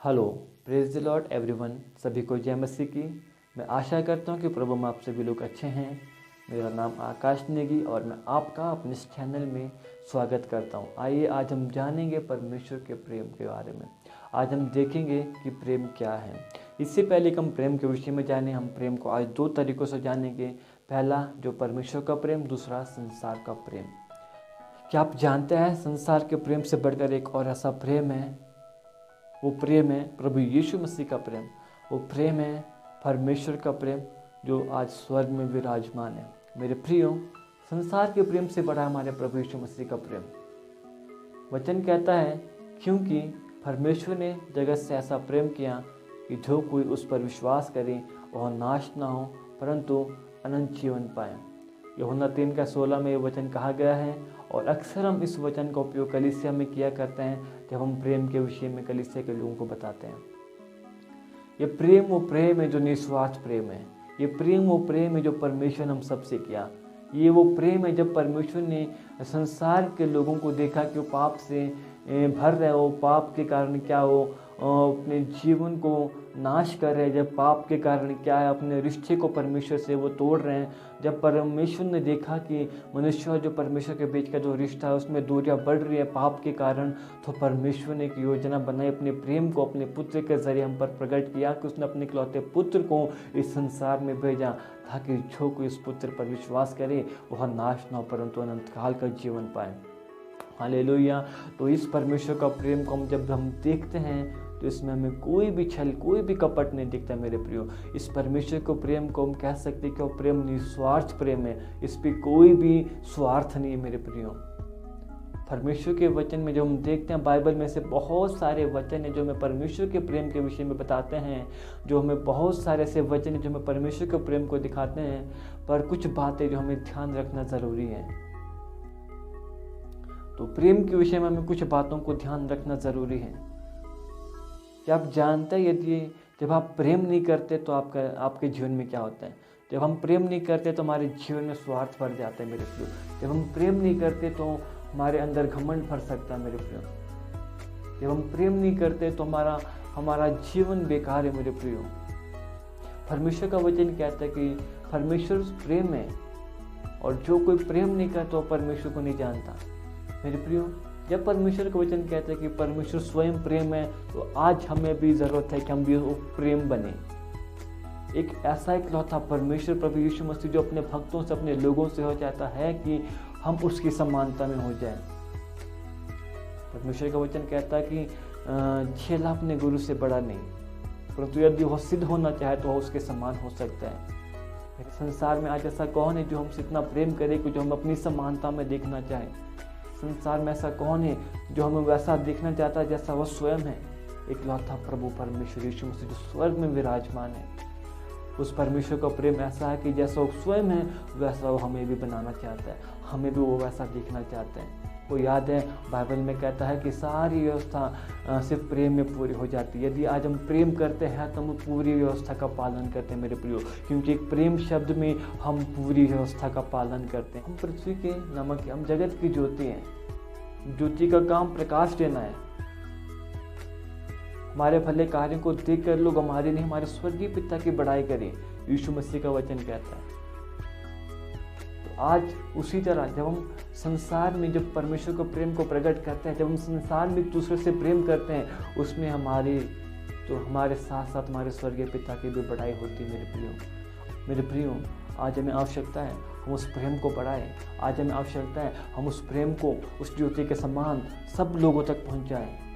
Hello, praise the Lord everyone. सभी को जय मसीह की। मैं आशा करता हूँ कि प्रभु में आप सभी लोग अच्छे हैं। मेरा नाम आकाश नेगी और मैं आपका अपने इस चैनल में स्वागत करता हूँ। आइए आज हम जानेंगे परमेश्वर के प्रेम के बारे में। आज हम देखेंगे कि प्रेम क्या है। इससे पहले कि हम प्रेम के विषय में जानें, हम प्रेम को आज दो तरीक़ों से जानेंगे। पहला जो परमेश्वर का प्रेम, दूसरा संसार का प्रेम। क्या आप जानते हैं संसार के प्रेम से बढ़कर एक और ऐसा प्रेम है? वो प्रेम है प्रभु यीशु मसीह का प्रेम। वो प्रेम है परमेश्वर का प्रेम जो आज स्वर्ग में विराजमान है। मेरे प्रियो, संसार के प्रेम से बड़ा हमारे प्रभु यीशु मसीह का प्रेम। वचन कहता है क्योंकि परमेश्वर ने जगत से ऐसा प्रेम किया कि जो कोई उस पर विश्वास करे वह नाश ना हो परंतु अनंत जीवन पाए। यूहन्ना 3:16 में ये वचन कहा गया है और अक्सर हम इस वचन का उपयोग कलीसिया में किया करते हैं जब हम प्रेम के विषय में कलीसिया के लोगों को बताते हैं। ये प्रेम वो प्रेम है जो निस्वार्थ प्रेम है। ये प्रेम वो प्रेम है जो परमेश्वर ने हम सबसे किया। ये वो प्रेम है जब परमेश्वर ने संसार के लोगों को देखा कि वो पाप से भर रहे हो, पाप के कारण क्या हो अपने जीवन को नाश कर रहे हैं, जब पाप के कारण क्या है अपने रिश्ते को परमेश्वर से वो तोड़ रहे हैं। जब परमेश्वर ने देखा कि मनुष्य और जो परमेश्वर के बीच का जो रिश्ता है उसमें दूरियां बढ़ रही है पाप के कारण, तो परमेश्वर ने एक योजना बनाई, अपने प्रेम को अपने पुत्र के जरिए हम पर प्रकट किया कि उसने अपने इकलौते पुत्र को इस संसार में भेजा ताकि जो कोई इस पुत्र पर विश्वास करे वह नाश न हो परंतु अनंत काल का जीवन पाए। हालेलुया। तो इस परमेश्वर का प्रेम को जब हम देखते हैं तो इसमें हमें कोई भी छल, कोई भी कपट नहीं दिखता मेरे प्रियो। इस परमेश्वर को प्रेम को हम कह सकते हैं कि वो प्रेम निस्वार्थ प्रेम है। इस पे कोई भी स्वार्थ नहीं है मेरे प्रियो। परमेश्वर के वचन में जो हम देखते हैं, बाइबल में से बहुत सारे वचन हैं जो हमें परमेश्वर के प्रेम के विषय में बताते हैं, जो हमें बहुत सारे ऐसे वचन हैं जो हमें परमेश्वर के प्रेम को दिखाते हैं। पर कुछ बातें जो हमें ध्यान रखना जरूरी है। तो प्रेम के विषय में हमें कुछ बातों को ध्यान रखना जरूरी है। क्या आप जानते हैं यदि जब आप प्रेम नहीं करते तो आपके जीवन में क्या होता है? जब हम प्रेम नहीं करते तो हमारे जीवन में स्वार्थ भर जाता है मेरे प्रियो। जब हम प्रेम नहीं करते तो हमारे अंदर घमंड भर सकता है मेरे प्रियो। जब हम प्रेम नहीं करते तो हमारा जीवन बेकार है मेरे प्रियो। परमेश्वर का वचन कहता है कि परमेश्वर प्रेम है और जो कोई प्रेम नहीं करता वो परमेश्वर को नहीं जानता मेरे प्रियो। जब परमेश्वर का वचन कहता है कि परमेश्वर स्वयं प्रेम है तो आज हमें भी जरूरत है कि हम भी वो प्रेम बने। एक ऐसा इकलौता परमेश्वर प्रभु यीशु मसीह जो अपने भक्तों से, अपने लोगों से हो चाहता है कि हम उसकी समानता में हो जाएं। परमेश्वर का वचन कहता है कि चेला अपने गुरु से बड़ा नहीं, परंतु यदि वह सिद्ध होना चाहे तो वह उसके समान हो सकता है। संसार में आज ऐसा कौन है जो हमसे इतना प्रेम करे कि जो हम अपनी समानता में देखना चाहे? संसार में ऐसा कौन है जो हमें वैसा देखना चाहता है जैसा वह स्वयं है? इकलौता प्रभु परमेश्वर यीशु मसीह जो स्वर्ग में विराजमान है। उस परमेश्वर का प्रेम ऐसा है कि जैसा वो स्वयं है वैसा वो हमें भी बनाना चाहता है, हमें भी वो वैसा देखना चाहता है। वो याद है बाइबल में कहता है कि सारी व्यवस्था सिर्फ प्रेम में पूरी हो जाती है। यदि आज हम प्रेम करते हैं तो हम पूरी व्यवस्था का पालन करते हैं मेरे प्रियो, क्योंकि एक प्रेम शब्द में हम पूरी व्यवस्था का पालन करते हैं। हम पृथ्वी के नमक हैं, हम जगत की ज्योति हैं। ज्योति का काम प्रकाश देना है। हमारे भले कार्यों को देखकर लोग हमारे नहीं हमारे स्वर्गीय पिता की बड़ाई करें, यीशु मसीह का वचन कहता है। आज उसी तरह जब हम संसार में जब परमेश्वर को प्रेम को प्रकट करते हैं, जब हम संसार में एक दूसरे से प्रेम करते हैं, उसमें हमारे साथ साथ हमारे स्वर्गीय पिता की भी बड़ाई होती है मेरे प्रियो। आज हमें आवश्यकता है हम उस प्रेम को बढ़ाएं। आज हमें आवश्यकता है हम उस प्रेम को उस ज्योति के समान सब लोगों तक पहुंचाएं।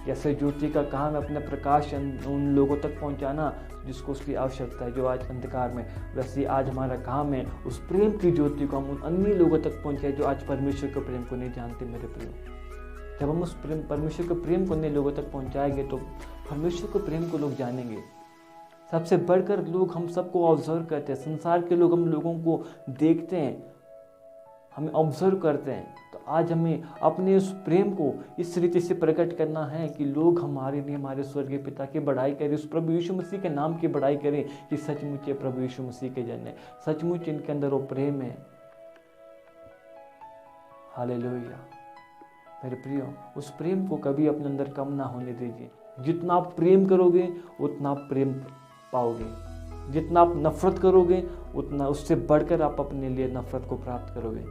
जैसे ज्योति का काम है अपने प्रकाश उन लोगों तक पहुंचाना जिसको उसकी आवश्यकता है, जो आज अंधकार में, वैसे आज हमारा काम है उस प्रेम की ज्योति को हम उन अन्य लोगों तक पहुंचाए जो आज परमेश्वर के प्रेम को नहीं जानते मेरे प्रियो। जब हम उस परमेश्वर के प्रेम को अन्य लोगों तक पहुंचाएंगे तो परमेश्वर के प्रेम को लोग जानेंगे। सबसे बढ़कर लोग हम सबको ऑब्जर्व करते हैं। संसार के लोग हम लोगों को देखते हैं, हमें ऑब्जर्व करते हैं। तो आज हमें अपने उस प्रेम को इस रीति से प्रकट करना है कि लोग हमारे लिए हमारे स्वर्गीय पिता की बड़ाई करें, उस प्रभु यीशु मसीह के नाम की बड़ाई करें कि सचमुच ये प्रभु यीशु मसीह के जन है, सचमुच इनके अंदर वो प्रेम है। हालेलुया। मेरे प्रियो, उस प्रेम को कभी अपने अंदर कम ना होने दीजिए। जितना आप प्रेम करोगे उतना आप प्रेम पाओगे, जितना आप नफरत करोगे उतना उससे बढ़कर आप अपने लिए नफरत को प्राप्त करोगे।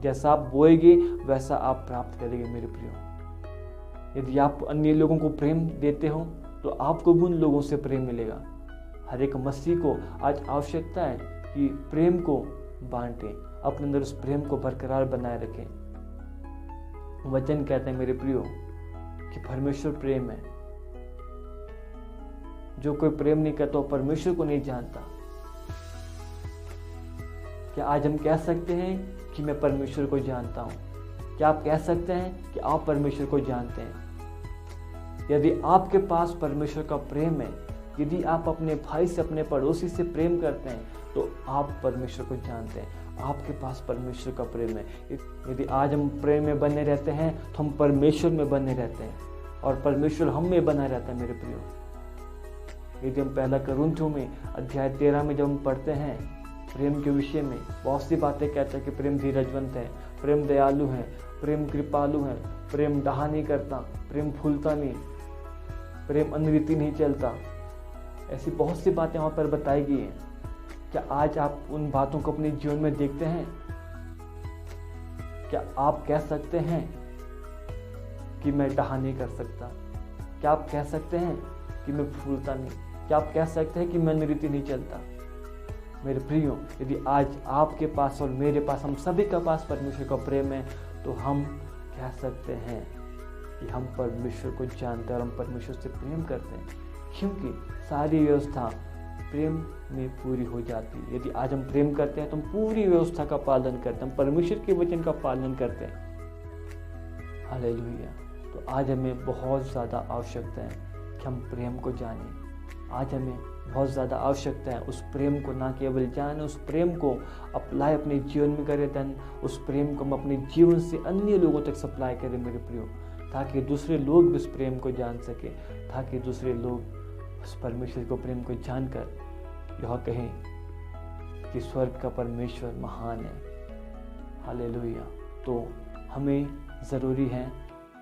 जैसा आप बोएगे वैसा आप प्राप्त करेंगे मेरे प्रियो। यदि आप अन्य लोगों को प्रेम देते हो तो आपको भी उन लोगों से प्रेम मिलेगा। हर एक मसीह को आज आवश्यकता है कि प्रेम को बांटें, अपने अंदर उस प्रेम को बरकरार बनाए रखें। वचन कहते हैं मेरे प्रियो कि परमेश्वर प्रेम है। जो कोई प्रेम नहीं करता वो परमेश्वर को नहीं जानता। क्या आज हम कह सकते हैं कि मैं परमेश्वर को जानता हूं? क्या आप कह सकते हैं कि आप परमेश्वर को जानते हैं? यदि आपके पास परमेश्वर का प्रेम है, यदि आप अपने भाई से, अपने पड़ोसी से प्रेम करते हैं, तो आप परमेश्वर को जानते हैं। आपके पास परमेश्वर का प्रेम है। यदि आज हम प्रेम में बने रहते हैं तो हम परमेश्वर में बने रहते हैं और परमेश्वर हम में बना रहता है मेरे प्रियो। यदि हम पहला कुरिन्थियों में अध्याय 13 में जब हम पढ़ते हैं प्रेम के विषय में, बहुत सी बातें कहते हैं कि प्रेम धीरजवंत है, प्रेम दयालु है, प्रेम कृपालु है, प्रेम डाहा नहीं करता, प्रेम फूलता नहीं, प्रेम अनरीति नहीं चलता। ऐसी बहुत सी बातें वहाँ पर बताई गई हैं। क्या आज आप उन बातों को अपने जीवन में देखते हैं? क्या आप कह सकते हैं कि मैं डाहा नहीं कर सकता? क्या आप कह सकते हैं कि मैं फूलता नहीं? क्या आप कह सकते हैं कि मैं अनरीति नहीं चलता? मेरे प्रियो, यदि आज आपके पास और मेरे पास, हम सभी के पास परमेश्वर का प्रेम है, तो हम कह सकते हैं कि हम परमेश्वर को जानते हैं और हम परमेश्वर से प्रेम करते हैं, क्योंकि सारी व्यवस्था प्रेम में पूरी हो जाती है। यदि आज हम प्रेम करते हैं तो हम पूरी व्यवस्था का पालन करते हैं, हम परमेश्वर के वचन का पालन करते हैं। हालेलुया। तो आज हमें बहुत ज़्यादा आवश्यकता है कि हम प्रेम को जानें। आज हमें बहुत ज़्यादा आवश्यकता है उस प्रेम को ना केवल जाने, उस प्रेम को अप्लाई अपने जीवन में करें, देन उस प्रेम को हम अपने जीवन से अन्य लोगों तक सप्लाई करें मेरे प्रियो, ताकि दूसरे लोग भी उस प्रेम को जान सके, ताकि दूसरे लोग उस परमेश्वर को प्रेम को जानकर यह कहें कि स्वर्ग का परमेश्वर महान है। हालेलुया। तो हमें ज़रूरी है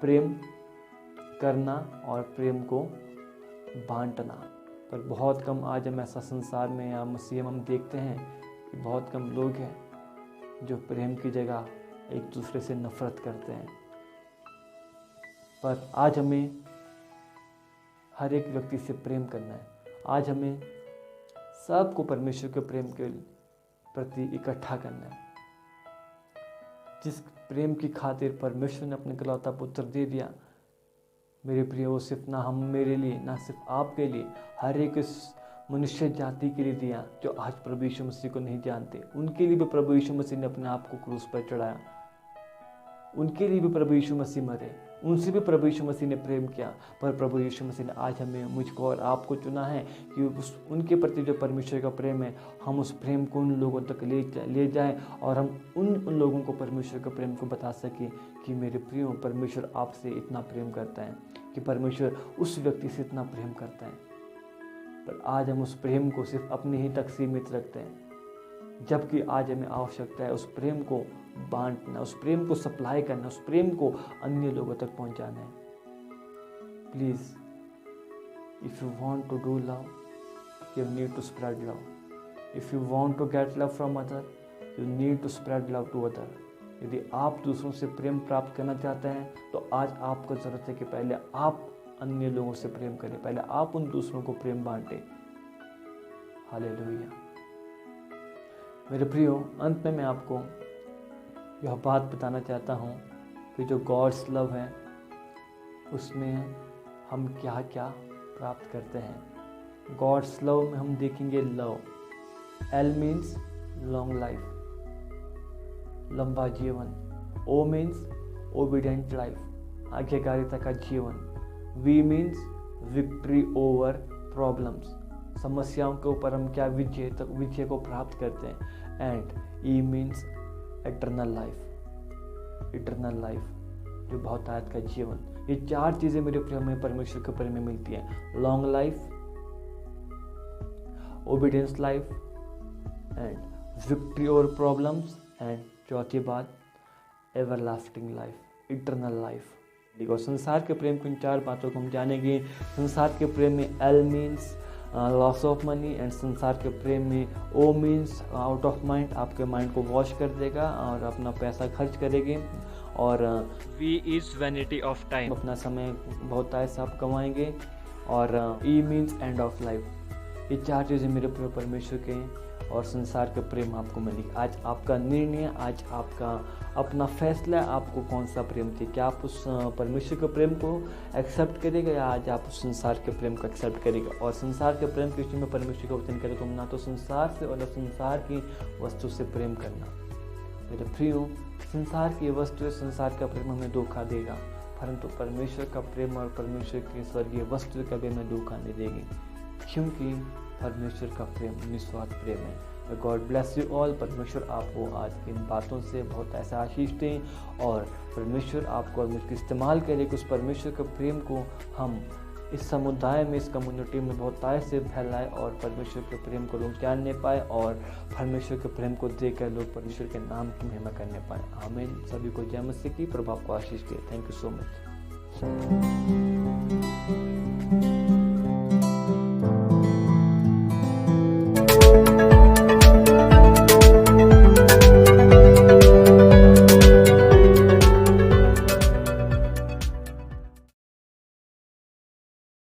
प्रेम करना और प्रेम को बांटना, पर बहुत कम आज हम ऐसा संसार में या मसीह में हम देखते हैं कि बहुत कम लोग हैं जो प्रेम की जगह एक दूसरे से नफरत करते हैं। पर आज हमें हर एक व्यक्ति से प्रेम करना है। आज हमें सबको परमेश्वर के प्रेम के प्रति इकट्ठा करना है। जिस प्रेम की खातिर परमेश्वर ने अपने इकलौता पुत्र दे दिया मेरे प्रिय, वो सिर्फ ना हम मेरे लिए, ना सिर्फ आपके लिए, हर एक मनुष्य जाति के लिए दिया जो आज प्रभु यीशु मसीह को नहीं जानते। उनके लिए भी प्रभु यीशु मसीह ने अपने आप को क्रूस पर चढ़ाया। उनके लिए भी प्रभु यीशु मसीह मरे, उनसे भी प्रभु यीशु मसीह ने प्रेम किया। पर प्रभु यीशु मसीह ने आज हमें, मुझको और आपको चुना है कि उनके प्रति जो परमेश्वर का प्रेम है, हम उस प्रेम को उन लोगों तक ले जाएं और हम उन लोगों को परमेश्वर के प्रेम को बता सकें कि मेरे प्रियो, परमेश्वर आपसे इतना प्रेम करता है, कि परमेश्वर उस व्यक्ति से इतना प्रेम करता है। पर आज हम उस प्रेम को सिर्फ अपने ही तक सीमित रखते हैं, जबकि आज हमें आवश्यकता है उस प्रेम को बांटना, उस प्रेम को सप्लाई करना, उस प्रेम को अन्य लोगों तक पहुंचाना है। Please, if you want to do love, you need to spread love. If you want to get love from other, you need to spread love to other. यदि आप दूसरों से प्रेम प्राप्त करना चाहते हैं तो आज आपको ज़रूरत है कि पहले आप अन्य लोगों से प्रेम करें, पहले आप उन दूसरों को प्रेम बांटें। हालेलुया। मेरे प्रियो, अंत में मैं आपको यह बात बताना चाहता हूँ कि जो गॉड्स लव है उसमें हम क्या क्या प्राप्त करते हैं। गॉड्स लव में हम देखेंगे love, L means long life, लंबा जीवन, ओ मीन्स ओबीडेंट लाइफ, आज्ञाकारिता का जीवन, V means victory over problems, समस्याओं के ऊपर हम क्या विजय को प्राप्त करते हैं, and E means eternal life, जो बहुतायत का जीवन। ये चार चीज़ें मेरे प्रिय में परमेश्वर के प्रेम में मिलती हैं, long life, obedience life and victory over problems, and चौथी बात एवरलास्टिंग लाइफ, इटर्नल लाइफ। और संसार के प्रेम की इन 4 बातों को हम जानेंगे। संसार के प्रेम में L means loss of money, and संसार के प्रेम में O means out of mind, आपके माइंड को वॉश कर देगा और अपना पैसा खर्च करेंगे। और V is vanity of time, अपना समय बहुत ऐसा आप कमाएंगे। और E means end of life. ये 4 चीज़ें मेरे प्रिय परमेश्वर के और संसार के प्रेम आपको मिलेगी। आज आपका निर्णय, आज आपका अपना फैसला है, आपको कौन सा प्रेम चाहिए। क्या आप उस परमेश्वर के प्रेम को एक्सेप्ट करेगा या आज आप उस संसार के प्रेम को एक्सेप्ट करेगा। और संसार के प्रेम के विषय में परमेश्वर का वचन करे, तुम ना तो संसार से और न संसार की वस्तु से प्रेम करना। मेरे प्रियो, संसार की वस्तु, संसार का प्रेम हमें धोखा देगा, परंतु परमेश्वर का प्रेम और परमेश्वर की स्वर्गीय वस्तु कभी हमें धोखा नहीं देगी, क्योंकि परमेश्वर का प्रेम निस्वार्थ प्रेम है। God bless you all. परमेश्वर आपको आज की इन बातों से बहुत ऐसा आशीष दें और परमेश्वर आपको और मुझको इस्तेमाल करे कि उस परमेश्वर के प्रेम को हम इस समुदाय में, इस कम्युनिटी में बहुत आय से फैलाए और परमेश्वर के प्रेम को लोग जानने पाए और परमेश्वर के प्रेम को देखकर लोग परमेश्वर के नाम की महिमा करने पाए। आमीन। सभी को जय मसीह की। प्रभु आपको आशीष दे। Thank you so much.